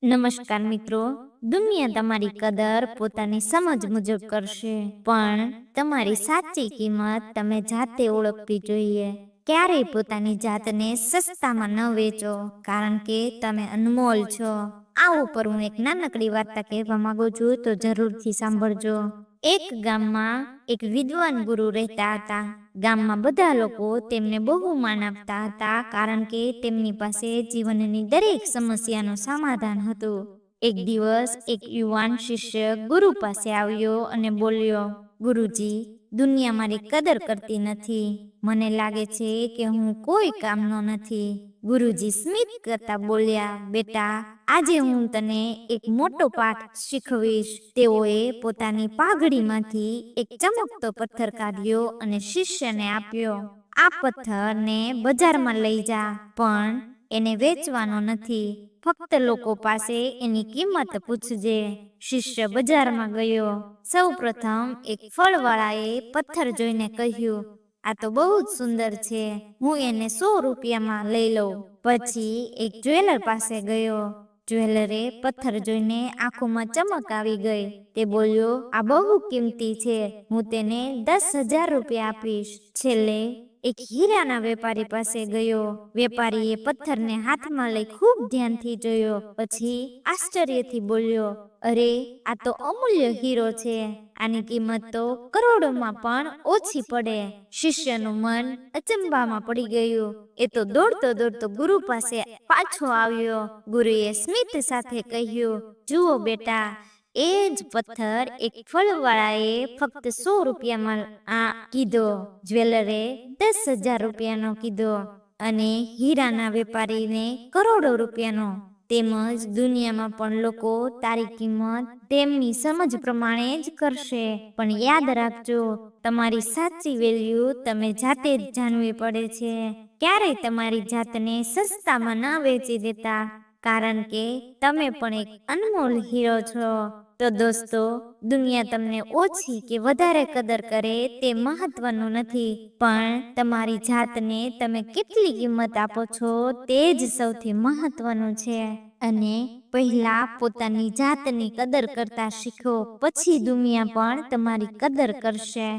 નમસ્કાર મિત્રો, દુનિયા તમારી કદર પોતાની સમજ મુજબ કરશે, પણ તમારી સાચી કિંમત તમે જાતે ઓળખવી જોઈએ. ક્યારેય પોતાની જાતને સસ્તામાં ન વેચો, કારણ કે તમે અનમોલ છો. આ ઉપર હું એક નાનકડી વાર્તા કહેવા માંગુ છું, તો જરૂરથી સાંભળજો. એક ગામમાં એક વિદ્વાન ગુરુ રહેતા હતા. ગામમાં બધા લોકો તેમને બહુ માન આપતા હતા, કારણ કે તેમની પાસે જીવનની દરેક સમસ્યાનું સમાધાન હતું. એક દિવસ એક યુવાન શિષ્ય ગુરુ પાસે આવ્યો અને બોલ્યો, ગુરુજી, દુનિયા મારી કદર કરતી નથી. મને લાગે છે કે હું કોઈ કામનો નથી. ગુરુજી સ્મિત કરતા બોલ્યા, બેટા, આજે હું તને એક મોટો પાઠ શીખવીશ. તેઓએ પોતાની પાઘડીમાંથી એક ચમકતો પથ્થર કાઢ્યો અને શિષ્યને આપ્યો. આ પથ્થરને બજારમાં લઈ જા, પણ એને વેચવાનો નથી. ફક્ત લોકો પાસે એની કિંમત પૂછજે. શિષ્ય બજારમાં ગયો. સૌ પ્રથમ એક ફળવાળાએ પથ્થર જોઈને કહ્યું, આ તો બહુ જ સુંદર છે, હું એને 100 રૂપિયામાં લઈ લઉં. પછી એક જ્વેલર પાસે ગયો. જ્વેલરે પથ્થર જોઈને આંખોમાં ચમક આવી ગઈ. તે બોલ્યો, આ બહુ કિંમતી છે, હું તેને 10,000 રૂપિયા આપીશ. છેલ્લે એક હીરાના વેપારી પાસે ગયો. વેપારીએ પથ્થરને હાથમાં લઈ ખૂબ ધ્યાનથી જોયો. પછી આશ્ચર્યથી બોલ્યો, અરે, આ તો અમૂલ્ય હીરો છે. આની કિંમત તો કરોડોમાં પણ ઓછી પડે. શિષ્યનું મન અચંબામાં પડી ગયું. એ તો દોડતો દોડતો ગુરુ પાસે પાછો આવ્યો. ગુરુએ સ્મિત સાથે કહ્યું, જુઓ બેટા, એ જ પથ્થર એક ફળવાળાએ ફક્ત 100 રૂપિયામાં કીધો, જ્વેલરે 10,000 રૂપિયાનો કીધો, અને હીરાના વેપારીને કરોડો રૂપિયાનો. તેમજ દુનિયામાં પણ લોકો તારી કિંમત તેમની સમજ પ્રમાણે જ કરશે. પણ યાદ રાખજો, તમારી સાચી વેલ્યુ તમે જાતે જ જાણવી પડે છે. ક્યારેય તમારી જાતને સસ્તામાં ન વેચી દેતા, કારણ કે તમે પણ એક અનમોલ હીરો છો. તો દોસ્તો, દુનિયા તમને ઓછી કે વધારે કદર કરે તે મહત્વનું નથી, પણ તમારી જાતને તમે કેટલી કિંમત આપો છો તે જ સૌથી મહત્વનું છે. અને પહેલા પોતાની જાતની કદર કરતા શીખો, પછી દુનિયા પણ તમારી કદર કરશે.